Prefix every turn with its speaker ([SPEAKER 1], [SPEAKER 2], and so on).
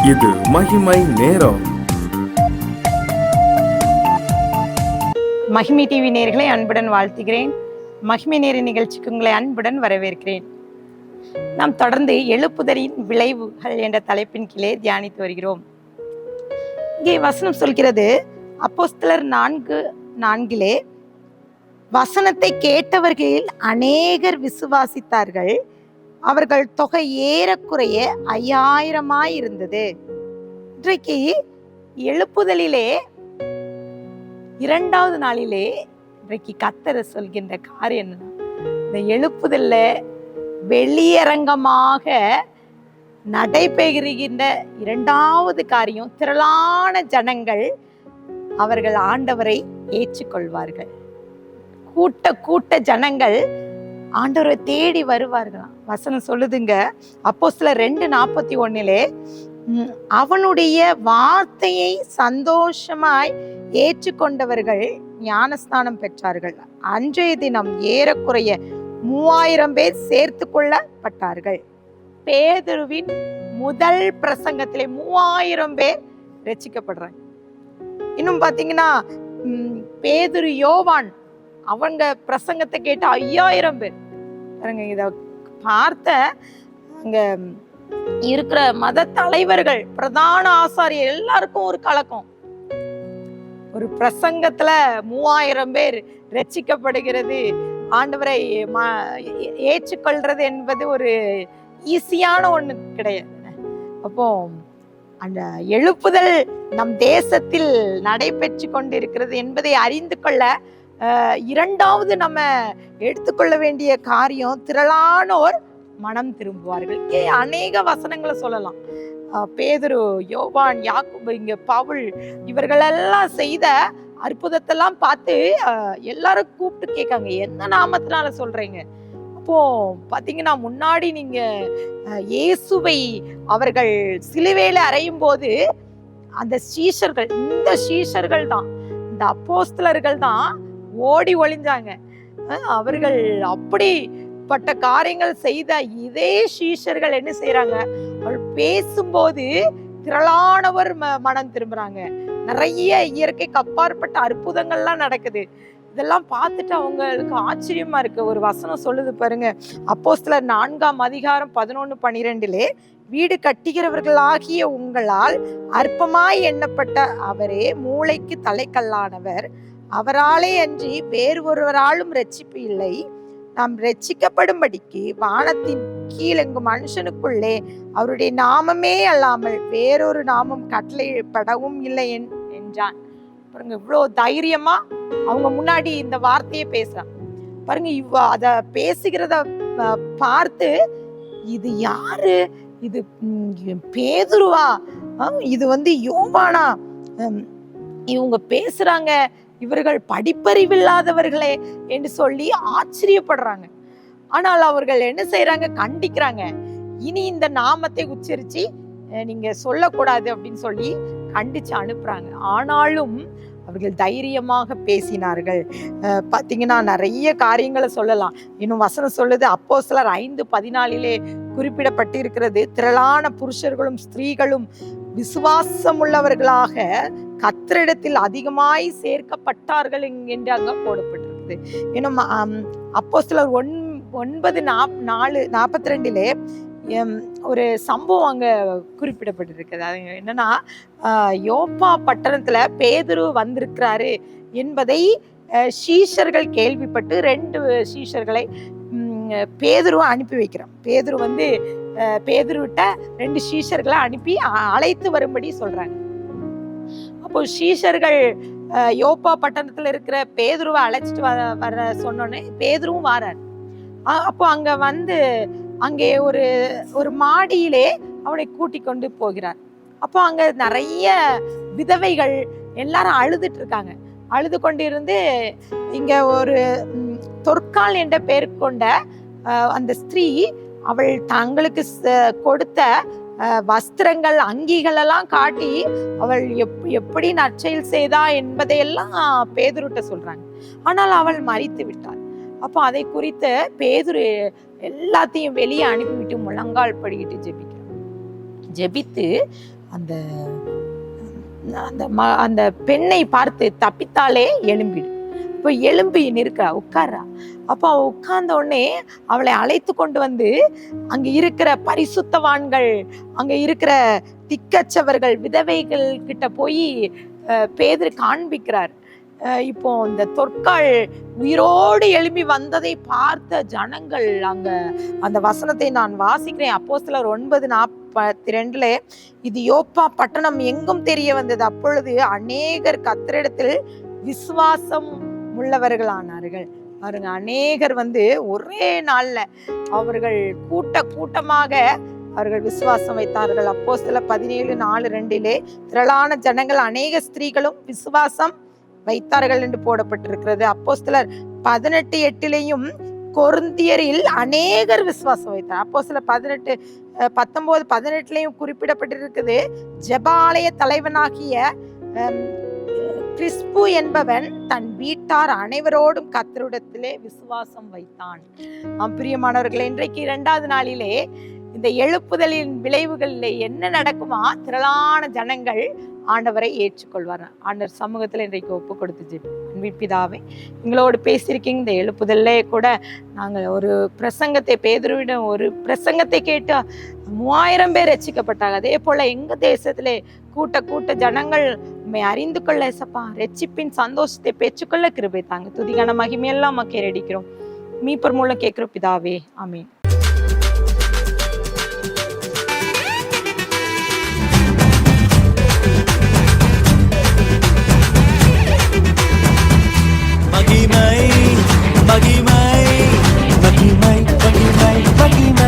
[SPEAKER 1] இது மகிமை நேரம்.
[SPEAKER 2] மகிமை டிவி நேயர்களை அன்புடன் வாழ்த்துகிறேன். மகிமை நேர நிகழ்ச்சிக்கு உங்களை அன்புடன் வரவேற்கிறேன். நாம் தொடர்ந்து எழுப்புதலின் விளைவுகள் என்ற தலைப்பின் கீழே தியானித்து வருகிறோம். இங்கே வசனம் சொல்கிறது, அப்போஸ்தலர் 4:4 வசனத்தை கேட்டவர்களில் அநேகர் விசுவாசித்தார்கள். அவர்கள் தொகை ஏறக்குறைய 5000 இருந்தது. இன்றைக்கு எழுப்புதலிலே 2வது நாளிலே இன்றைக்கு கர்த்தர் சொல்கின்ற காரியம் என்னன்னா, இந்த எழுப்புதல்ல வெளியரங்கமாக நடைபெறுகின்ற 2வது காரியம், திரளான ஜனங்கள் அவர்கள் ஆண்டவரை ஏற்றுக்கொள்வார்கள். கூட்ட ஜனங்கள் ஆண்டவரை தேடி வருவார்களாம். வசனம் சொல்லுதுங்க, அப்போஸ்தலர் 2:41 அவனுடைய வார்த்தையை சந்தோஷமாய் ஏற்றுக்கொண்டவர்கள் ஞானஸ்நானம் பெற்றார்கள். அன்றைய தினம் ஏறக்குறைய 3000 பேர் சேர்த்து கொள்ளப்பட்டார்கள். பேதுருவின் முதல் பிரசங்கத்திலே 3000 பேர் ரட்சிக்கப்படுறாங்க. இன்னும் பாத்தீங்கன்னா, பேதுரு, யோவான் அவங்க பிரசங்கத்தை கேட்டு 5000 பேர். இத பார்த்த அங்க இருக்கிற மத தலைவர்கள், பிரதான ஆசாரியர் எல்லாருக்கும் ஒரு கலக்கம். ஒரு பிரசங்கத்துல 3000 பேர் ரட்சிக்கப்படுகிறது, ஆண்டவரை ஏற்றுக்கொள்றது என்பது ஒரு ஈஸியான ஒண்ணு கிடையாது. அப்போ அந்த எழுப்புதல் நம் தேசத்தில் நடைபெற்று கொண்டிருக்கிறது என்பதை அறிந்து கொள்ள 2வது நம்ம எடுத்துக்கொள்ள வேண்டிய காரியம், திரளானோர் மனம் திரும்புவார்கள். அநேக வசனங்களை சொல்லலாம். பேதுரு, யோவான், யாக்கோபு, இங்க பவுல், இவர்களெல்லாம் செய்த அற்புதத்தெல்லாம் பார்த்து எல்லாரும் கூப்பிட்டு கேட்காங்க, எந்த நாமத்தினால சொல்றீங்க? அப்போ பாத்தீங்கன்னா, முன்னாடி நீங்க இயேசுவை அவர்கள் சிலுவையில அறையும் போது அந்த சீஷர்கள், இந்த சீஷர்கள் தான், இந்த அப்போஸ்தலர்கள் தான் ஓடி ஒளிஞ்சாங்க. அவர்கள் அப்படிப்பட்ட காரியங்கள் செய்த இதே சீஷர்கள் என்ன செய்யறாங்க, அவள் பேசும்போது திரளானவர் மனம் திரும்புறாங்க. நிறைய இயற்கைக்கு அப்பாற்பட்ட அற்புதங்கள்லாம் நடக்குது. இதெல்லாம் பார்த்துட்டு அவங்களுக்கு ஆச்சரியமா இருக்கு. ஒரு வசனம் சொல்லுது பாருங்க, அப்போஸ்தலர் 4:11-12 வீடு கட்டுகிறவர்களாகிய உங்களால் அற்பமாய் எண்ணப்பட்ட அவரே மூளைக்கு தலைக்கல்லானவர், அவராலே அன்றி வேறு ஒருவராலும் ரட்சிப்பு இல்லை. நாம் ரட்சிக்கப்படும்படிக்கு வானத்தின் கீழெங்கும் மனுஷனுக்குள்ளே அவருடைய நாமமே அல்லாமல் வேறொரு நாமம் கட்டளைப்படவும் இல்லை என்றான். பாருங்க, இவ்வளவு தைரியமா அவங்க முன்னாடி இந்த வார்த்தையை பேசுறான் பாருங்க. அத பேசுகிறத பார்த்து, இது யாரு? இது பேதுருவா? இது யோவானா? இவங்க பேசுறாங்க, இவர்கள் படிப்பறிவில்லாதவர்களே என்று சொல்லி ஆச்சரியப்படுறாங்க. ஆனால் அவர்கள் என்ன செய்யறாங்க, கண்டிக்கிறாங்க. இனி இந்த நாமத்தை உச்சரிச்சு நீங்க சொல்லக்கூடாது அப்படின்னு சொல்லி கண்டிச்சு அனுப்புறாங்க. ஆனாலும் அவர்கள் தைரியமாக பேசினார்கள். பாத்தீங்கன்னா, நிறைய காரியங்களை சொல்லலாம். இன்னும் வசனம் சொல்லுது, அப்போஸ்தலர் 5:14 குறிப்பிடப்பட்டிருக்கிறது, திரளான புருஷர்களும் ஸ்திரீகளும் விசுவாசம் உள்ளவர்களாக கர்த்தரிடத்தில் அதிகமாய் சேர்க்கப்பட்டார்கள் என்று அங்க போடப்பட்டிருக்குது. இன்னும் அப்போஸ்தலர் 9:42 ஒரு சம்பவம் அங்க குறிப்பிடப்பட்டிருக்குது. அது என்னன்னா, யோப்பா பட்டணத்துல பேதுரு வந்திருக்கிறாரு என்பதை சீஷர்கள் கேள்விப்பட்டு 2 சீஷர்களை பேதுருவை அனுப்பி வைக்கிறான். பேதுருவிட்ட 2 சீஷர்களை அனுப்பி அழைத்து வரும்படி சொல்றாங்க. அப்போ சீஷர்கள் யோப்பா பட்டணத்துல இருக்கிற பேதுருவை அழைச்சிட்டு வர சொன்னோன்னே பேதுருவும் வாரார். அப்போ அங்க வந்து அங்கே ஒரு மாடியிலே அவனை கூட்டி கொண்டு போகிறார். அப்போ அங்க நிறைய விதவைகள் எல்லாரும் அழுதுட்டு இருக்காங்க. அழுது கொண்டிருந்து இங்க ஒரு தொற்கால் என்ற பெயர் கொண்ட அந்த ஸ்திரீ, அவள் தங்களுக்கு கொடுத்த வஸ்திரங்கள், அங்கிகள் எல்லாம் காட்டி அவள் எப்படி நற்செயல் செய்தா என்பதையெல்லாம் பேதுருட்ட சொல்றாங்க. ஆனால் அவள் மரித்து விட்டாள். அப்போ அதை குறித்து பேதுரு எல்லாத்தையும் வெளியே அனுப்பிவிட்டு முழங்கால் படிக்கிட்டு ஜெபித்து அந்த அந்த பெண்ணை பார்த்து தப்பித்தாலே எழும்பிடு. இப்போ எலும்பி நிற்கிறா, உட்கார்றா. அப்போ அவ உட்கார்ந்த உடனே அவளை அழைத்து கொண்டு வந்து அங்க இருக்கிற பரிசுத்தவான்கள், அங்க இருக்கிற திக்கச்சவர்கள், விதவைகள் கிட்ட போய் பேதுரு காண்பிக்கிறார். இப்போ இந்த தொற்காள் உயிரோடு எழும்பி வந்ததை பார்த்த ஜனங்கள், அங்க அந்த வசனத்தை நான் வாசிக்கிறேன். அப்போஸ்தலர் 9:42 இது யோப்பா பட்டணம் எங்கும் தெரிய வந்தது. அப்பொழுது அநேகர் கர்த்தரிடத்தில் விசுவாசம் உள்ளவர்களானார்கள். பாருங்க, அநேகர் ஒரே நாள்ல அவர்கள் கூட்டமாக அவர்கள் விசுவாசம் வைத்தார்கள். அப்போஸ்தலர் 17:4-2 திரளான ஜனங்கள் அநேக ஸ்திரீகளும் விசுவாசம் வைத்தார்கள் என்று போடப்பட்டிருக்கிறது. அப்போஸ்தலர் 18:8 கொரிந்தியரில் அநேகர் விசுவாசம் வைத்தார். அப்போஸ்தலர் 19:18 குறிப்பிடப்பட்டிருக்குது. ஜெபாலய தலைவனாகிய கிறிஸ்பு என்பவன் தன் வீட்டார் அனைவரோடும் கர்த்தரிடத்திலே விசுவாசம் வைத்தான். பிரியமானவர்களே, இன்றைக்கு 2வது நாளிலே இந்த எழுப்புதலின் விளைவுகளிலே என்ன நடக்குமா? திரளான ஜனங்கள் ஆண்டவரை ஏற்றுக்கொள்வார். ஆண்டவர் சமூகத்தில் இன்றைக்கு ஒப்பு கொடுத்து அன்பின் பிதாவே, எங்களோடு பேசியிருக்கீங்க. இந்த எழுப்புதல்ல கூட நாங்கள் ஒரு பிரசங்கத்தை, பேதுருவிடம் ஒரு பிரசங்கத்தை கேட்டு 3000 பேர் ரட்சிக்கப்பட்டாங்க. அதே போல எங்க தேசத்திலே கூட்ட ஜனங்கள் உண்மை அறிந்து கொள்ள சப்பா ரட்சிப்பின் சந்தோஷத்தை பெற்றுக்கொள்ள கிருபை தாங்க. துதிகான மகிமையெல்லாம் மக்கள் அடிக்கிறோம். மீப்பர் மூலம் கேட்கிறோம் பிதாவே, ஆமீன்.
[SPEAKER 3] மகிமை மகிமை மகிமை மகிமை மகிமை